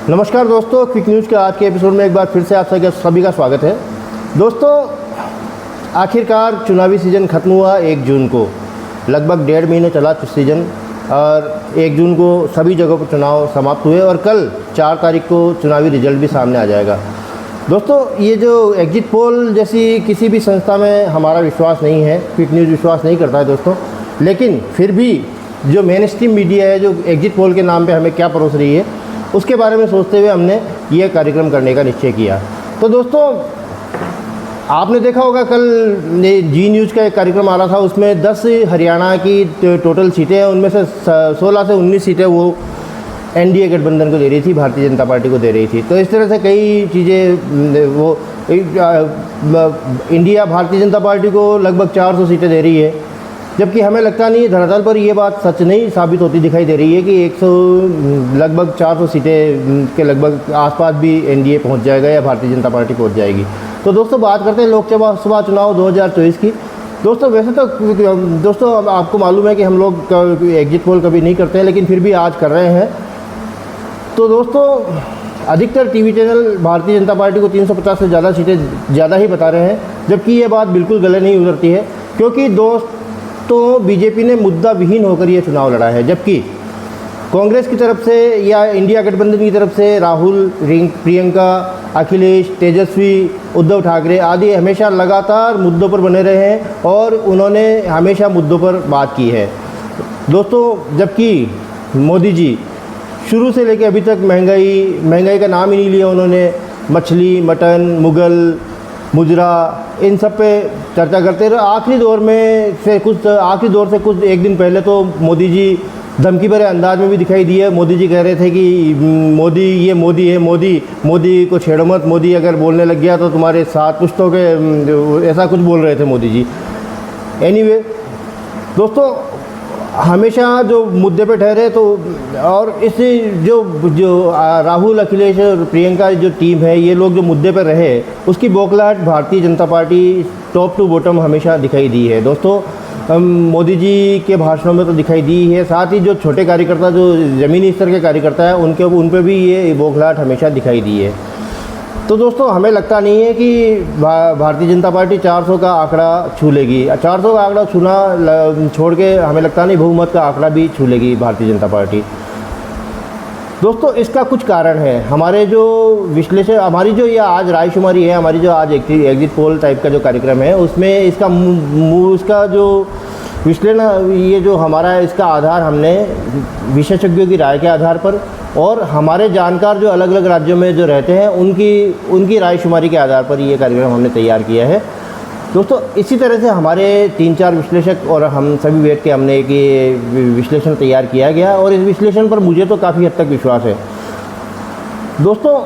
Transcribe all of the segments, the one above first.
नमस्कार दोस्तों, quick news के आज के एपिसोड में एक बार फिर से आप सभी का स्वागत है। दोस्तों, आखिरकार चुनावी सीज़न ख़त्म हुआ 1 जून को। लगभग 1.5 महीने चला सीज़न और 1 जून को सभी जगहों पर चुनाव समाप्त हुए और कल 4 तारीख को चुनावी रिजल्ट भी सामने आ जाएगा। दोस्तों, ये जो एग्जिट पोल जैसी किसी भी संस्था में हमारा विश्वास नहीं है, क्विक न्यूज़ विश्वास नहीं करता है दोस्तों, लेकिन फिर भी जो मेन स्ट्रीम मीडिया है जो एग्जिट पोल के नाम पे हमें क्या परोस रही है उसके बारे में सोचते हुए हमने ये कार्यक्रम करने का निश्चय किया। तो दोस्तों, आपने देखा होगा कल जी न्यूज़ का एक कार्यक्रम आ रहा था, उसमें 10 हरियाणा की टोटल सीटें हैं, उनमें से 16 से 19 सीटें वो एनडीए गठबंधन को दे रही थी, भारतीय जनता पार्टी को दे रही थी। तो इस तरह से कई चीज़ें वो इंडिया भारतीय जनता पार्टी को लगभग 400 सीटें दे रही है, जबकि हमें लगता नहीं है, धरातल पर ये बात सच नहीं साबित होती दिखाई दे रही है कि 100 लगभग 400 सीटें के लगभग आसपास भी एनडीए पहुंच जाएगा या भारतीय जनता पार्टी पहुंच जाएगी। तो दोस्तों, बात करते हैं लोकसभा चुनाव 2024 की। दोस्तों, वैसे तो दोस्तों आपको मालूम है कि हम लोग एग्जिट पोल कभी नहीं करते हैं, लेकिन फिर भी आज कर रहे हैं। तो दोस्तों, अधिकतर TV channel Bharatiya Janata party को 350 से ज़्यादा सीटें ज़्यादा ही बता रहे हैं, जबकि ये बात बिल्कुल गले नहीं उतरती है, क्योंकि तो बीजेपी ने मुद्दा विहीन होकर ये चुनाव लड़ा है, जबकि कांग्रेस की तरफ से या इंडिया गठबंधन की तरफ से राहुल, प्रियंका, अखिलेश, तेजस्वी, उद्धव ठाकरे आदि हमेशा लगातार मुद्दों पर बने रहे हैं और उन्होंने हमेशा मुद्दों पर बात की है दोस्तों। जबकि मोदी जी शुरू से लेकर अभी तक महंगाई का नाम ही नहीं लिया उन्होंने। मछली, मटन, मुगल, मुजरा, इन सब पे चर्चा करते रहे। आखिरी दौर से कुछ एक दिन पहले तो मोदी जी धमकी भरे अंदाज में भी दिखाई दिए। मोदी जी कह रहे थे कि मोदी है, मोदी को छेड़ो मत, मोदी अगर बोलने लग गया तो तुम्हारे साथ कुछ तो के, ऐसा कुछ बोल रहे थे मोदी जी। एनीवे दोस्तों, हमेशा जो मुद्दे पे ठहरे तो, और इस जो राहुल, अखिलेश और प्रियंका जो टीम है, ये लोग जो मुद्दे पे रहे उसकी बौखलाहट Bharatiya Janata party top to bottom हमेशा दिखाई दी है दोस्तों। मोदी जी के भाषणों में तो दिखाई दी है, साथ ही जो छोटे कार्यकर्ता, जो ज़मीनी स्तर के कार्यकर्ता हैं, उन पे भी ये बौखलाहट हमेशा दिखाई दी है। तो दोस्तों, हमें लगता नहीं है कि भारतीय जनता पार्टी 400 का आंकड़ा छू लेगी। 400 का आंकड़ा छूना छोड़ के हमें लगता नहीं बहुमत का आंकड़ा भी छू लेगी भारतीय जनता पार्टी। दोस्तों, इसका कुछ कारण है। हमारे जो विश्लेषण, हमारी जो ये आज रायशुमारी है, हमारी जो आज एग्जिट पोल टाइप का जो कार्यक्रम है, उसमें इसका जो विश्लेषण, ये जो हमारा है, इसका आधार हमने विशेषज्ञों की राय के आधार पर और हमारे जानकार जो अलग अलग राज्यों में जो रहते हैं उनकी रायशुमारी के आधार पर ये कार्यक्रम हमने तैयार किया है दोस्तों। इसी तरह से हमारे 3-4 विश्लेषक और हम सभी बैठ के हमने एक विश्लेषण तैयार किया गया और इस विश्लेषण पर मुझे तो काफ़ी हद तक विश्वास है दोस्तों।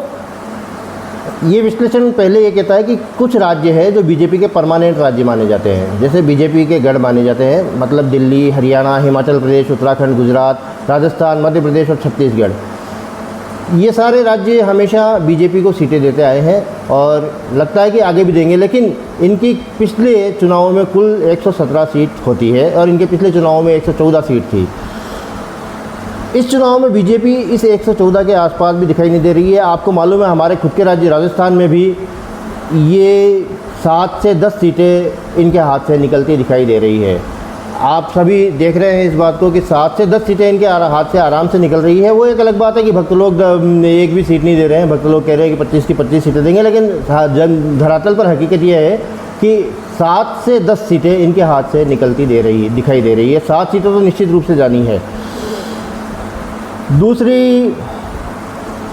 ये विश्लेषण पहले ये कहता है कि कुछ राज्य है जो बीजेपी के परमानेंट राज्य माने जाते हैं, जैसे बीजेपी के गढ़ माने जाते हैं, मतलब दिल्ली, हरियाणा, हिमाचल प्रदेश, उत्तराखंड, गुजरात, राजस्थान, मध्य प्रदेश और छत्तीसगढ़। ये सारे राज्य हमेशा बीजेपी को सीटें देते आए हैं और लगता है कि आगे भी देंगे, लेकिन इनकी पिछले चुनावों में कुल 117 सीट होती है और इनके पिछले चुनावों में 114 सीट थी। इस चुनाव में बीजेपी इस 114 के आसपास भी दिखाई नहीं दे रही है। आपको मालूम है, हमारे खुद के राज्य राजस्थान में भी ये 7 से 10 सीटें इनके हाथ से निकलती दिखाई दे रही है। आप सभी देख रहे हैं इस बात को कि 7 से 10 सीटें इनके हाथ से आराम से निकल रही है। वो एक अलग बात है कि भक्त लोग एक भी सीट नहीं दे रहे हैं, भक्त लोग कह रहे हैं कि 25 की 25 सीटें देंगे, लेकिन धरातल पर हकीकत यह है कि 7 से 10 सीटें इनके हाथ से निकलती दिखाई दे रही है। 7 सीटें तो निश्चित रूप से जानी है। दूसरी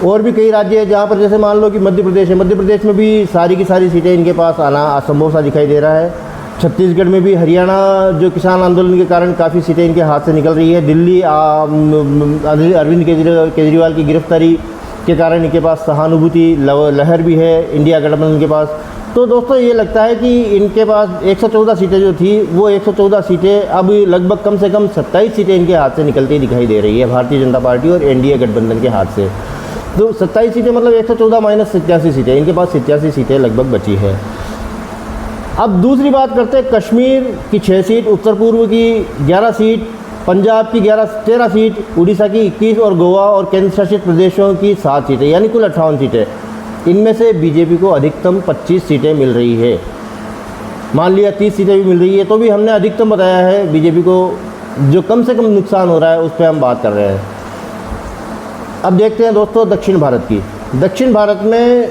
और भी कई राज्य है जहाँ पर, जैसे मान लो कि मध्य प्रदेश है, मध्य प्रदेश में भी सारी की सारी सीटें इनके पास आना असंभव सा दिखाई दे रहा है। छत्तीसगढ़ में भी, हरियाणा जो किसान आंदोलन के कारण काफ़ी सीटें इनके हाथ से निकल रही है। दिल्ली अरविंद केजरीवाल की गिरफ्तारी के कारण इनके पास सहानुभूति लहर भी है इंडिया गठबंधन के पास। तो दोस्तों, ये लगता है कि इनके पास 114 सीटें जो थी वो 114 सीटें अब लगभग कम से कम 27 सीटें इनके हाथ से निकलती दिखाई दे रही है भारतीय जनता पार्टी और एनडीए गठबंधन के हाथ से। तो 27 सीटें मतलब 114 माइनस 87 सीटें, इनके पास 87 सीटें लगभग बची है। अब दूसरी बात करते हैं कश्मीर की 6 सीट, उत्तर पूर्व की 11 सीट पंजाब की 13 सीट, उड़ीसा की 21 और गोवा और केंद्र शासित प्रदेशों की 7 सीटें, यानी कुल 58 सीटें। इनमें से बीजेपी को अधिकतम 25 सीटें मिल रही है। मान लिया 30 सीटें भी मिल रही है तो भी हमने अधिकतम बताया है बीजेपी को, जो कम से कम नुकसान हो रहा है उस पर हम बात कर रहे हैं। अब देखते हैं दोस्तों दक्षिण भारत की। दक्षिण भारत में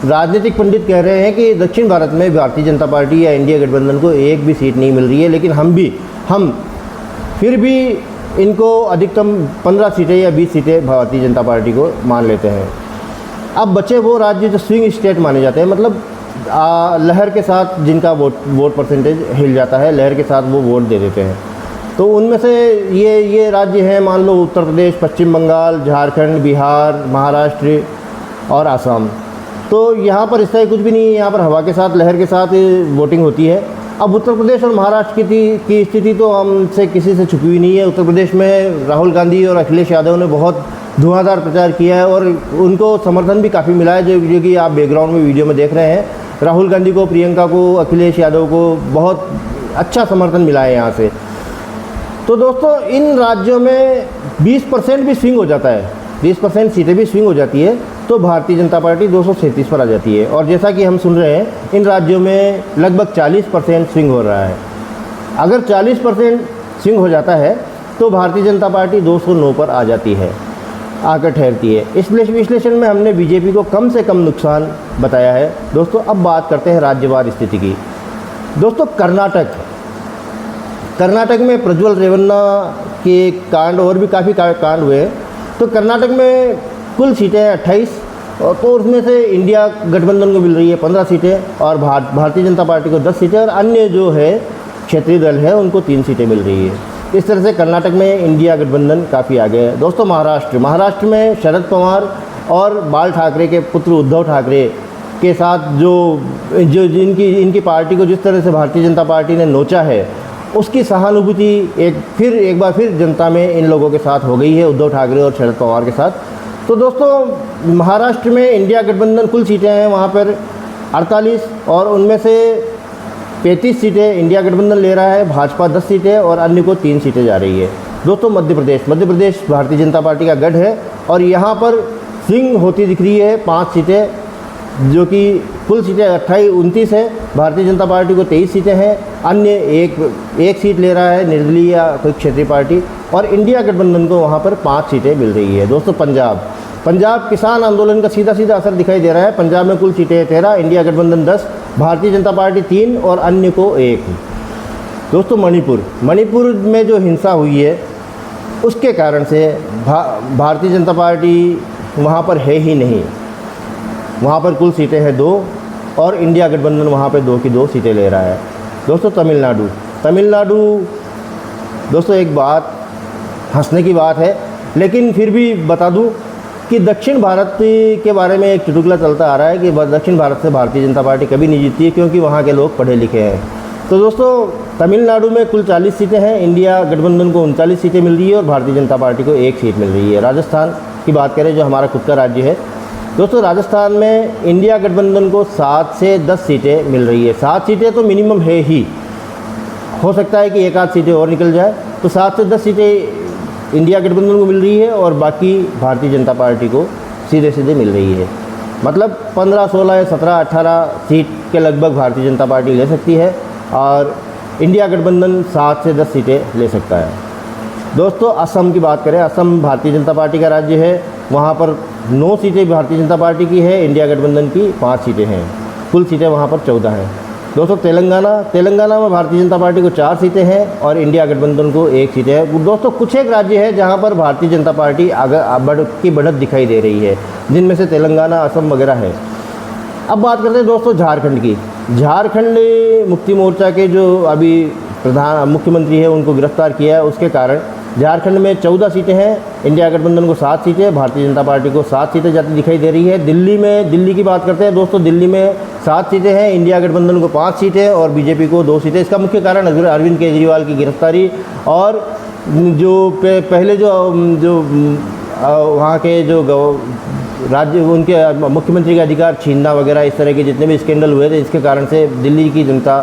राजनीतिक पंडित कह रहे हैं कि दक्षिण भारत में भारतीय जनता पार्टी या इंडिया गठबंधन को एक भी सीट नहीं मिल रही है, लेकिन हम फिर भी इनको अधिकतम 15 सीटें या 20 सीटें भारतीय जनता पार्टी को मान लेते हैं। अब बचे वो राज्य जो स्विंग स्टेट माने जाते हैं, मतलब लहर के साथ जिनका वोट परसेंटेज हिल जाता है, लहर के साथ वो वोट दे देते हैं। तो उनमें से ये राज्य हैं, मान लो उत्तर प्रदेश, पश्चिम बंगाल, झारखंड, बिहार, महाराष्ट्र और असम। तो यहाँ पर इस तरह कुछ भी नहीं है, यहाँ पर हवा के साथ, लहर के साथ वोटिंग होती है। अब उत्तर प्रदेश और महाराष्ट्र की स्थिति तो हमसे किसी से छुपी हुई नहीं है। उत्तर प्रदेश में राहुल गांधी और अखिलेश यादव ने बहुत धुआंधार प्रचार किया है और उनको समर्थन भी काफ़ी मिला है, जो कि आप बैकग्राउंड में वीडियो में देख रहे हैं। राहुल गांधी को, प्रियंका को, अखिलेश यादव को बहुत अच्छा समर्थन मिला है यहाँ से। तो दोस्तों इन राज्यों में 20% भी स्विंग हो जाता है, 20% सीटें भी स्विंग हो जाती है तो भारतीय जनता पार्टी 237 पर आ जाती है। और जैसा कि हम सुन रहे हैं इन राज्यों में लगभग 40% स्विंग हो रहा है। अगर 40% स्विंग हो जाता है तो भारतीय जनता पार्टी 209 पर आ जाती है, आकर ठहरती है। इस विश्लेषण में हमने बीजेपी को कम से कम नुकसान बताया है। दोस्तों अब बात करते हैं राज्यवार स्थिति की। दोस्तों कर्नाटक में प्रज्वल रेवन्ना के कांड और भी काफ़ी कांड हुए। तो कर्नाटक में कुल सीटें 28 और तो उसमें से इंडिया गठबंधन को मिल रही है 15 सीटें और भारतीय जनता पार्टी को 10 सीटें और अन्य जो है क्षेत्रीय दल है उनको 3 सीटें मिल रही है। इस तरह से कर्नाटक में इंडिया गठबंधन काफ़ी आगे है। दोस्तों महाराष्ट्र में शरद पवार और बाल ठाकरे के पुत्र उद्धव ठाकरे के साथ जो इनकी पार्टी को जिस तरह से भारतीय जनता पार्टी ने नोचा है, उसकी सहानुभूति एक बार फिर जनता में इन लोगों के साथ हो गई है, उद्धव ठाकरे और शरद पवार के साथ। तो दोस्तों महाराष्ट्र में इंडिया गठबंधन कुल सीटें हैं वहाँ पर 48 और उनमें से 35 सीटें इंडिया गठबंधन ले रहा है, भाजपा 10 सीटें और अन्य को 3 सीटें जा रही है। दोस्तों मध्य प्रदेश भारतीय जनता पार्टी का गढ़ है और यहाँ पर स्विंग होती दिख रही है 5 सीटें, जो कि कुल सीटें 29 है। भारतीय जनता पार्टी को 23 सीटें हैं, अन्य एक सीट ले रहा है निर्दलीय या कोई क्षेत्रीय पार्टी और इंडिया गठबंधन को वहाँ पर 5 सीटें मिल रही है। दोस्तों पंजाब किसान आंदोलन का सीधा असर दिखाई दे रहा है। पंजाब में कुल सीटें 13, इंडिया गठबंधन 10, भारतीय जनता पार्टी 3 और अन्य को 1। दोस्तों मणिपुर में जो हिंसा हुई है उसके कारण से भारतीय जनता पार्टी वहाँ पर है ही नहीं। वहाँ पर कुल सीटें हैं 2 और इंडिया गठबंधन वहाँ पर 2 की 2 सीटें ले रहा है। दोस्तों तमिलनाडु दोस्तों एक बात हंसने की बात है, लेकिन फिर भी बता दूं कि दक्षिण भारत के बारे में एक चुटकुला चलता आ रहा है कि दक्षिण भारत से भारतीय जनता पार्टी कभी नहीं जीतती है क्योंकि वहाँ के लोग पढ़े लिखे हैं। तो दोस्तों तमिलनाडु में कुल 40 सीटें हैं, इंडिया गठबंधन को 39 सीटें मिल रही है और भारतीय जनता पार्टी को 1 सीट मिल रही है। राजस्थान की बात करें जो हमारा खुद का राज्य है, दोस्तों राजस्थान में इंडिया गठबंधन को 7 से 10 सीटें मिल रही है। 7 सीटें तो मिनिमम है ही, हो सकता है कि 1-8 सीटें और निकल जाए। तो 7 से 10 सीटें इंडिया गठबंधन को मिल रही है और बाकी भारतीय जनता पार्टी को सीधे मिल रही है। मतलब 15, 16, 17, 18 सीट के लगभग भारतीय जनता पार्टी ले सकती है और इंडिया गठबंधन 7 से 10 सीटें ले सकता है। दोस्तों असम की बात करें, असम भारतीय जनता पार्टी का राज्य है। वहाँ पर 9 सीटें भारतीय जनता पार्टी की है, इंडिया गठबंधन की 5 सीटें हैं, कुल सीटें वहाँ पर 14 हैं। दोस्तों तेलंगाना में भारतीय जनता पार्टी को 4 सीटें हैं और इंडिया गठबंधन को 1 सीट है। दोस्तों कुछ एक राज्य है जहाँ पर भारतीय जनता पार्टी बढ़त दिखाई दे रही है, जिनमें से तेलंगाना, असम वगैरह है। अब बात करते हैं दोस्तों झारखंड की। झारखंड मुक्ति मोर्चा के जो अभी मुख्यमंत्री है उनको गिरफ्तार किया है, उसके कारण झारखंड में 14 सीटें हैं, इंडिया गठबंधन को 7 सीटें, भारतीय जनता पार्टी को 7 सीटें जाती दिखाई दे रही है। दिल्ली की बात करते हैं दोस्तों, दिल्ली में 7 सीटें हैं, इंडिया गठबंधन को 5 सीटें और बीजेपी को 2 सीटें। इसका मुख्य कारण अरविंद केजरीवाल की गिरफ्तारी और जो पहले जो वहाँ के जो राज्य उनके मुख्यमंत्री के अधिकार छीनना वगैरह इस तरह के जितने भी स्कैंडल हुए थे, इसके कारण से दिल्ली की जनता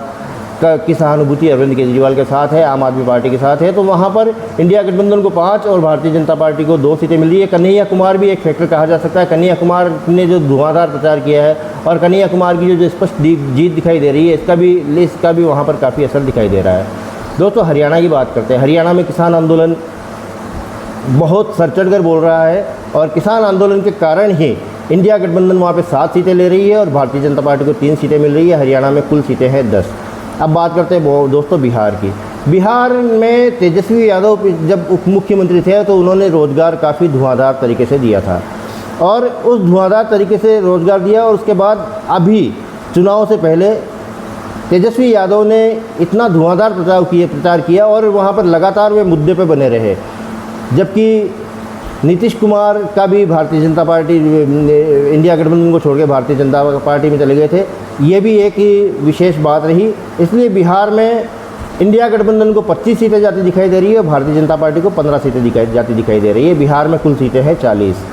की सहानुभूति अरविंद केजरीवाल के साथ है, आम आदमी पार्टी के साथ है। तो वहाँ पर इंडिया गठबंधन को 5 और भारतीय जनता पार्टी को 2 सीटें मिल रही है। कन्हैया कुमार भी एक फैक्टर कहा जा सकता है। कन्हैया कुमार ने जो धुआंधार प्रचार किया है और कन्हैया कुमार की जो स्पष्ट जीत दिखाई दे रही है, इसका भी वहाँ पर काफ़ी असर दिखाई दे रहा है। दोस्तों हरियाणा की बात करते हैं। हरियाणा में किसान आंदोलन बहुत सर चढ़ कर बोल रहा है और किसान आंदोलन के कारण ही इंडिया गठबंधन वहाँ पे 7 सीटें ले रही है और भारतीय जनता पार्टी को 3 सीटें मिल रही है। हरियाणा में कुल सीटें हैं 10। अब बात करते हैं दोस्तों बिहार की। बिहार में तेजस्वी यादव जब उप मुख्यमंत्री थे तो उन्होंने रोज़गार काफ़ी धुआंधार तरीके से दिया था और उस धुआंधार तरीके से रोज़गार दिया और उसके बाद अभी चुनाव से पहले तेजस्वी यादव ने इतना धुआंधार प्रचार किया और वहाँ पर लगातार वे मुद्दे पे बने रहे। जबकि नीतीश कुमार का भी भारतीय जनता पार्टी इंडिया गठबंधन को छोड़ के भारतीय जनता पार्टी में चले गए थे। ये भी एक विशेष बात रही। इसलिए बिहार में इंडिया गठबंधन को 25 सीटें जाती दिखाई दे रही है और भारतीय जनता पार्टी को 15 सीटें जाती दिखाई दे रही है। बिहार में कुल सीटें हैं 40।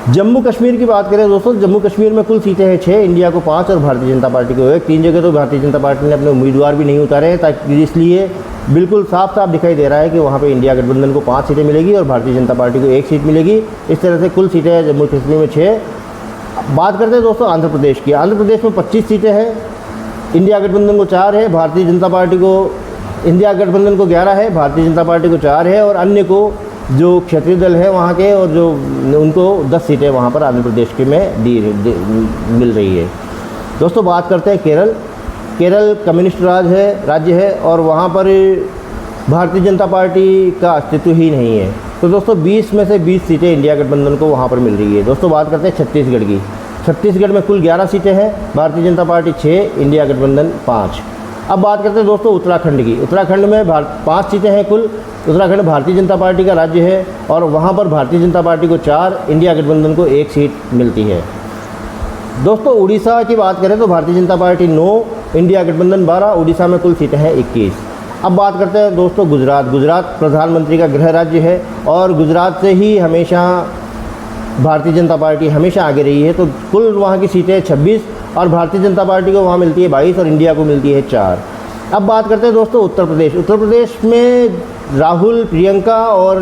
जम्मू कश्मीर की बात करें दोस्तों, जम्मू कश्मीर में कुल सीटें हैं 6, इंडिया को 5 और भारतीय जनता पार्टी को 1। 3 जगह तो भारतीय जनता पार्टी ने अपने उम्मीदवार भी नहीं उतारे हैं, ताकि इसलिए बिल्कुल साफ साफ दिखाई दे रहा है कि वहाँ पे इंडिया गठबंधन को 5 सीटें मिलेगी और भारतीय जनता पार्टी को 1 सीट मिलेगी। इस तरह से कुल सीटें जम्मू कश्मीर में 6। बात करते हैं दोस्तों आंध्र प्रदेश की। आंध्र प्रदेश में 25 सीटें हैं, इंडिया गठबंधन को 4 है, भारतीय जनता पार्टी को इंडिया गठबंधन को 11 है, भारतीय जनता पार्टी को 4 है और अन्य को जो क्षेत्रीय दल है वहाँ के और जो उनको 10 सीटें वहाँ पर आंध्र प्रदेश के में मिल रही है। दोस्तों बात करते हैं केरल। केरल कम्युनिस्ट राज्य है और वहाँ पर भारतीय जनता पार्टी का अस्तित्व ही नहीं है। तो दोस्तों 20 में से 20 सीटें इंडिया गठबंधन को वहाँ पर मिल रही है। दोस्तों बात करते हैं छत्तीसगढ़ की। छत्तीसगढ़ में कुल 11 सीटें हैं, भारतीय जनता पार्टी 6, इंडिया गठबंधन 5। अब बात करते हैं दोस्तों उत्तराखंड की। उत्तराखंड में 5 सीटें हैं कुल। उत्तराखंड भारतीय जनता पार्टी का राज्य है और वहाँ पर भारतीय जनता पार्टी को 4, इंडिया गठबंधन को 1 सीट मिलती है। दोस्तों उड़ीसा की बात करें तो भारतीय जनता पार्टी 9, इंडिया गठबंधन 12, उड़ीसा में कुल सीटें हैं 21। अब बात करते हैं दोस्तों गुजरात। गुजरात प्रधानमंत्री का गृह राज्य है और गुजरात से ही हमेशा भारतीय जनता पार्टी हमेशा आगे रही है। तो कुल वहाँ की सीटें 26 और भारतीय जनता पार्टी को वहाँ मिलती है 22 और इंडिया को मिलती है 4। अब बात करते हैं दोस्तों उत्तर प्रदेश। उत्तर प्रदेश में राहुल, प्रियंका और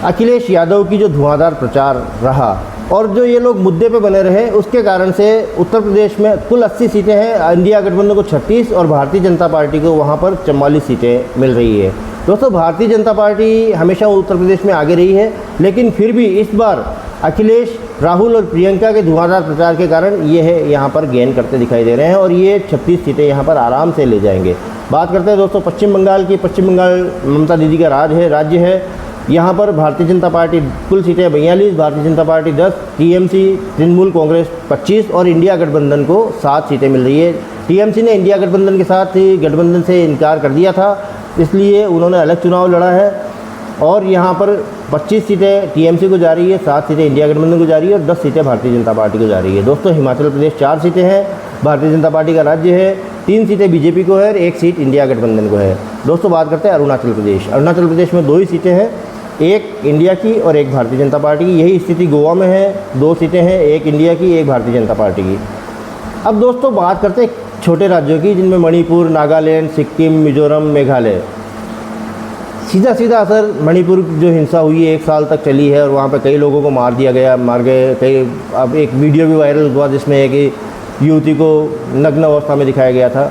अखिलेश यादव की जो धुआंधार प्रचार रहा और जो ये लोग मुद्दे पे बने रहे, उसके कारण से उत्तर प्रदेश में कुल 80 सीटें हैं, इंडिया गठबंधन को 36 और भारतीय जनता पार्टी को वहाँ पर 44 सीटें मिल रही है। दोस्तों भारतीय जनता पार्टी हमेशा उत्तर प्रदेश में आगे रही है, लेकिन फिर भी इस बार अखिलेश, राहुल और प्रियंका के धुआंधार प्रचार के कारण ये है यहाँ पर गेन करते दिखाई दे रहे हैं और ये 36 सीटें यहाँ पर आराम से ले जाएंगे। बात करते हैं दोस्तों पश्चिम बंगाल की। पश्चिम बंगाल ममता दीदी का राज्य है। यहाँ पर भारतीय जनता पार्टी कुल सीटें 42, भारतीय जनता पार्टी 10, टीएमसी तृणमूल कांग्रेस 25 और इंडिया गठबंधन को 7 सीटें मिल रही है। टीएमसी ने इंडिया गठबंधन के साथ ही गठबंधन से इनकार कर दिया था, इसलिए उन्होंने अलग चुनाव लड़ा है और यहाँ पर 25 सीटें टीएमसी को जा रही है, 7 सीटें इंडिया गठबंधन को जा रही है और 10 सीटें भारतीय जनता पार्टी को जा रही है। दोस्तों हिमाचल प्रदेश 4 सीटें हैं, भारतीय जनता पार्टी का राज्य है, 3 सीटें बीजेपी को है और 1 सीट इंडिया गठबंधन को है। दोस्तों बात करते हैं अरुणाचल प्रदेश। अरुणाचल प्रदेश में 2 ही सीटें हैं, 1 इंडिया की और 1 भारतीय जनता पार्टी की। यही स्थिति गोवा में है, 2 सीटें हैं, 1 इंडिया की, 1 भारतीय जनता पार्टी की। अब दोस्तों बात करते हैं छोटे राज्यों की, जिनमें मणिपुर, नागालैंड, सिक्किम, मिजोरम, मेघालय। सीधा असर मणिपुर जो हिंसा हुई है 1 साल तक चली है और वहाँ पे कई लोगों को मार गए कई। अब एक वीडियो भी वायरल हुआ जिसमें है कि युवती को नग्न अवस्था में दिखाया गया था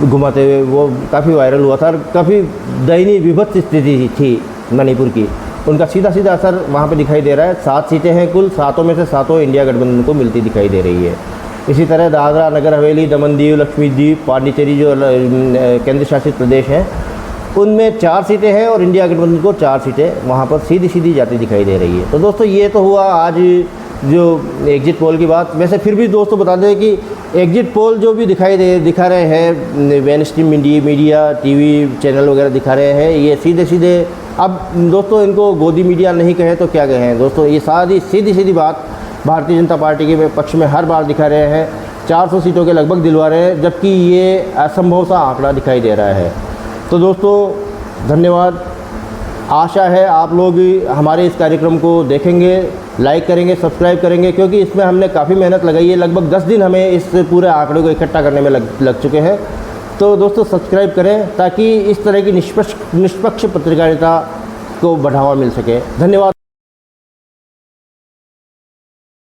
घुमाते हुए, वो काफ़ी वायरल हुआ था और काफ़ी दयनीय विभत्स स्थिति थी मणिपुर की। उनका सीधा असर वहाँ पे दिखाई दे रहा है। 7 सीटें हैं कुल, 7 में से 7 इंडिया गठबंधन को मिलती दिखाई दे रही है। इसी तरह दादरा नगर हवेली, दमन दीव, लक्षद्वीप, पांडिचेरी जो केंद्र शासित प्रदेश हैं, उनमें 4 सीटें हैं और इंडिया गठबंधन को 4 सीटें वहाँ पर सीधी जाती दिखाई दे रही है। तो दोस्तों ये तो हुआ आज जो एग्जिट पोल की बात। वैसे फिर भी दोस्तों बता दें कि एग्जिट पोल जो भी दिखा रहे हैं main stream media, TV channel वगैरह दिखा रहे हैं, ये सीधे अब दोस्तों इनको गोदी मीडिया नहीं कहे तो क्या कहें दोस्तों, ये सीधी बात भारतीय जनता पार्टी के पक्ष में हर बार दिखा रहे हैं। 400 सीटों के लगभग दिलवा रहे हैं, जबकि ये असंभव सा आंकड़ा दिखाई दे रहा है। तो दोस्तों धन्यवाद। आशा है आप लोग हमारे इस कार्यक्रम को देखेंगे लाइक करेंगे, सब्सक्राइब करेंगे, क्योंकि इसमें हमने काफ़ी मेहनत लगाई है। लगभग 10 दिन हमें इस पूरे आंकड़े को इकट्ठा करने में लग चुके हैं। तो दोस्तों सब्सक्राइब करें ताकि इस तरह की निष्पक्ष पत्रकारिता को बढ़ावा मिल सके। धन्यवाद।